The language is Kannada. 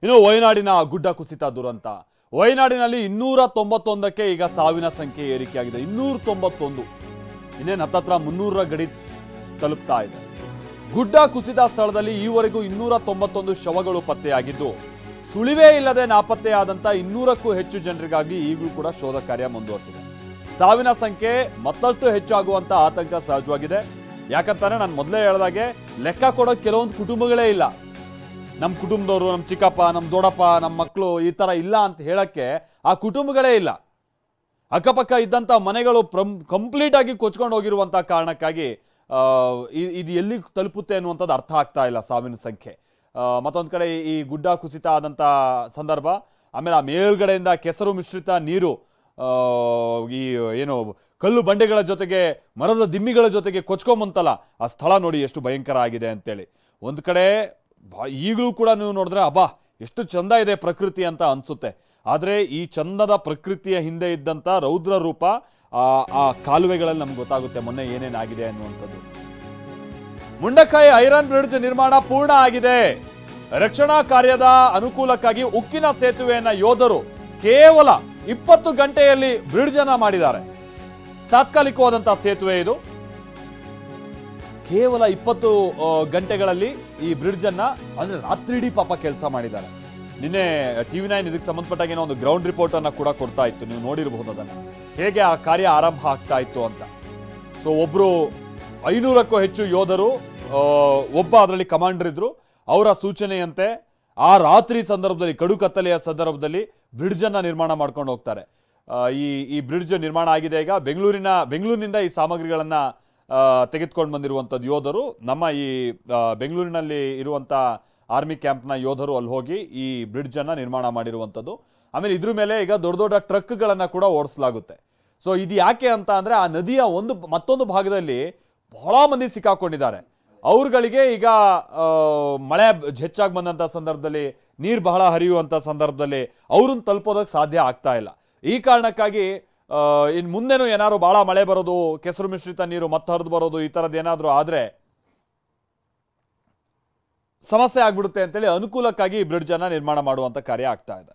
ಇನ್ನು ವಯನಾಡಿನ ಗುಡ್ಡ ಕುಸಿತ ದುರಂತ. ವಯನಾಡಿನಲ್ಲಿ 291ಕ್ಕೆ ಈಗ ಸಾವಿನ ಸಂಖ್ಯೆ ಏರಿಕೆಯಾಗಿದೆ. 291, ಇನ್ನೇನು ಹತ್ತತ್ರ 300ರ ಗಡಿ ತಲುಪ್ತಾ ಇದೆ. ಗುಡ್ಡ ಕುಸಿದ ಸ್ಥಳದಲ್ಲಿ ಈವರೆಗೂ 291 ಶವಗಳು ಪತ್ತೆಯಾಗಿದ್ದು, ಸುಳಿವೇ ಇಲ್ಲದೆ ನಾಪತ್ತೆಯಾದಂಥ 200ಕ್ಕೂ ಹೆಚ್ಚು ಜನರಿಗಾಗಿ ಈಗಲೂ ಕೂಡ ಶೋಧ ಕಾರ್ಯ ಮುಂದುವರೆದಿದೆ. ಸಾವಿನ ಸಂಖ್ಯೆ ಮತ್ತಷ್ಟು ಹೆಚ್ಚಾಗುವಂತ ಆತಂಕ ಸಹಜವಾಗಿದೆ. ಯಾಕಂತಾನೆ ನಾನು ಮೊದಲೇ ಹೇಳಿದಾಗೆ ಲೆಕ್ಕ ಕೊಡೋ ಕೆಲವೊಂದು ಕುಟುಂಬಗಳೇ ಇಲ್ಲ. ನಮ್ಮ ಕುಟುಂಬದವರು, ನಮ್ಮ ಚಿಕ್ಕಪ್ಪ, ನಮ್ಮ ದೊಡ್ಡಪ್ಪ, ನಮ್ಮ ಮಕ್ಕಳು ಈ ಥರ ಇಲ್ಲ ಅಂತ ಹೇಳಕ್ಕೆ ಆ ಕುಟುಂಬಗಳೇ ಇಲ್ಲ. ಅಕ್ಕಪಕ್ಕ ಇದ್ದಂಥ ಮನೆಗಳು ಕಂಪ್ಲೀಟ್ ಆಗಿ ಕೊಚ್ಕೊಂಡು ಹೋಗಿರುವಂಥ ಕಾರಣಕ್ಕಾಗಿ ಇದು ಎಲ್ಲಿ ತಲುಪುತ್ತೆ ಅನ್ನುವಂಥದ್ದು ಅರ್ಥ ಆಗ್ತಾ ಇಲ್ಲ ಸಾವಿನ ಸಂಖ್ಯೆ. ಮತ್ತೊಂದು ಕಡೆ ಈ ಗುಡ್ಡ ಕುಸಿತ ಆದಂಥ ಸಂದರ್ಭ, ಆಮೇಲೆ ಆ ಮೇಲ್ಗಡೆಯಿಂದ ಕೆಸರು ಮಿಶ್ರಿತ ನೀರು ಈ ಏನು ಕಲ್ಲು ಬಂಡೆಗಳ ಜೊತೆಗೆ ಮರದ ದಿಮ್ಮಿಗಳ ಜೊತೆಗೆ ಕೊಚ್ಕೊಂಬಂತಲ್ಲ, ಆ ಸ್ಥಳ ನೋಡಿ ಎಷ್ಟು ಭಯಂಕರ ಆಗಿದೆ ಅಂತೇಳಿ. ಒಂದು ಕಡೆ ಈಗಲೂ ಕೂಡ ನೀವು ನೋಡಿದ್ರೆ ಅಬ್ಬಾ ಎಷ್ಟು ಚಂದ ಇದೆ ಪ್ರಕೃತಿ ಅಂತ ಅನ್ಸುತ್ತೆ. ಆದರೆ ಈ ಚಂದದ ಪ್ರಕೃತಿಯ ಹಿಂದೆ ಇದ್ದಂಥ ರೌದ್ರ ರೂಪ ಆ ಕಾಲುವೆಗಳಲ್ಲಿ ನಮ್ಗೆ ಗೊತ್ತಾಗುತ್ತೆ ಮೊನ್ನೆ ಏನೇನಾಗಿದೆ ಅನ್ನುವಂಥದ್ದು. ಮುಂಡಕೈ ಐರನ್ ಬ್ರಿಡ್ಜ್ ನಿರ್ಮಾಣ ಪೂರ್ಣ ಆಗಿದೆ. ರಕ್ಷಣಾ ಕಾರ್ಯದ ಅನುಕೂಲಕ್ಕಾಗಿ ಉಕ್ಕಿನ ಸೇತುವೆಯನ್ನ ಯೋಧರು ಕೇವಲ 20 ಗಂಟೆಯಲ್ಲಿ ಬ್ರಿಡ್ಜ್ ಅನ್ನ ಮಾಡಿದ್ದಾರೆ. ತಾತ್ಕಾಲಿಕವಾದಂತಹ ಸೇತುವೆ ಇದು. ಕೇವಲ 20 ಗಂಟೆಗಳಲ್ಲಿ ಈ ಬ್ರಿಡ್ಜ್ ಅನ್ನ, ಅಂದ್ರೆ ರಾತ್ರಿಡೀ ಪಾಪ ಕೆಲಸ ಮಾಡಿದ್ದಾರೆ. ನಿನ್ನೆ TV9 ಇದಕ್ಕೆ ಸಂಬಂಧಪಟ್ಟಾಗ ಏನೋ ಒಂದು ಗ್ರೌಂಡ್ ರಿಪೋರ್ಟ್ ಅನ್ನ ಕೂಡ ಕೊಡ್ತಾ ಇತ್ತು, ನೀವು ನೋಡಿರಬಹುದು ಅದನ್ನ, ಹೇಗೆ ಆ ಕಾರ್ಯ ಆರಂಭ ಆಗ್ತಾ ಇತ್ತು ಅಂತ. ಸೊ ಒಬ್ರು 500ಕ್ಕೂ ಹೆಚ್ಚು ಯೋಧರು, ಒಬ್ಬ ಅದರಲ್ಲಿ ಕಮಾಂಡರ್ ಇದ್ರು. ಅವರ ಸೂಚನೆಯಂತೆ ಆ ರಾತ್ರಿ ಸಂದರ್ಭದಲ್ಲಿ, ಕಡು ಕತ್ತಲೆಯ ಸಂದರ್ಭದಲ್ಲಿ ಬ್ರಿಡ್ಜ್ ಅನ್ನ ನಿರ್ಮಾಣ ಮಾಡ್ಕೊಂಡು ಹೋಗ್ತಾರೆ. ಈ ಬ್ರಿಡ್ಜ್ ನಿರ್ಮಾಣ ಆಗಿದೆ. ಈಗ ಬೆಂಗಳೂರಿನಿಂದ ಈ ಸಾಮಗ್ರಿಗಳನ್ನ ತೆಗೆದುಕೊಂಡು ಬಂದಿರುವಂಥದ್ದು ಯೋಧರು, ನಮ್ಮ ಈ ಬೆಂಗಳೂರಿನಲ್ಲಿ ಇರುವಂಥ ಆರ್ಮಿ ಕ್ಯಾಂಪ್ನ ಯೋಧರು ಅಲ್ಲಿ ಹೋಗಿ ಈ ಬ್ರಿಡ್ಜ್ ಅನ್ನ ನಿರ್ಮಾಣ ಮಾಡಿರುವಂಥದ್ದು. ಆಮೇಲೆ ಇದ್ರ ಮೇಲೆ ಈಗ ದೊಡ್ಡ ದೊಡ್ಡ ಟ್ರಕ್ಗಳನ್ನ ಕೂಡ ಓಡಿಸಲಾಗುತ್ತೆ. ಸೊ ಇದು ಯಾಕೆ ಅಂತ ಅಂದ್ರೆ, ಆ ನದಿಯ ಮತ್ತೊಂದು ಭಾಗದಲ್ಲಿ ಬಹಳ ಮಂದಿ ಸಿಕ್ಕಾಕೊಂಡಿದ್ದಾರೆ. ಅವ್ರುಗಳಿಗೆ ಈಗ ಮಳೆ ಹೆಚ್ಚಾಗಿ ಬಂದಂಥ ಸಂದರ್ಭದಲ್ಲಿ, ನೀರು ಬಹಳ ಹರಿಯುವಂಥ ಸಂದರ್ಭದಲ್ಲಿ ಅವ್ರನ್ನ ತಲುಪೋದಕ್ಕೆ ಸಾಧ್ಯ ಆಗ್ತಾ ಇಲ್ಲ. ಈ ಕಾರಣಕ್ಕಾಗಿ ಇನ್ನು ಮುಂದೆನೂ ಏನಾದ್ರು ಬಹಳ ಮಳೆ ಬರೋದು, ಕೆಸರು ಮಿಶ್ರಿತ ನೀರು ಮತ್ತೆ ಹರಿದು ಬರೋದು, ಈ ಥರದ್ದು ಏನಾದರೂ ಆದರೆ ಸಮಸ್ಯೆ ಆಗ್ಬಿಡುತ್ತೆ ಅಂತೇಳಿ ಅನುಕೂಲಕ್ಕಾಗಿ ಈ ಬ್ರಿಡ್ಜ್ ಅನ್ನ ನಿರ್ಮಾಣ ಮಾಡುವಂಥ ಕಾರ್ಯ ಆಗ್ತಾ ಇದೆ.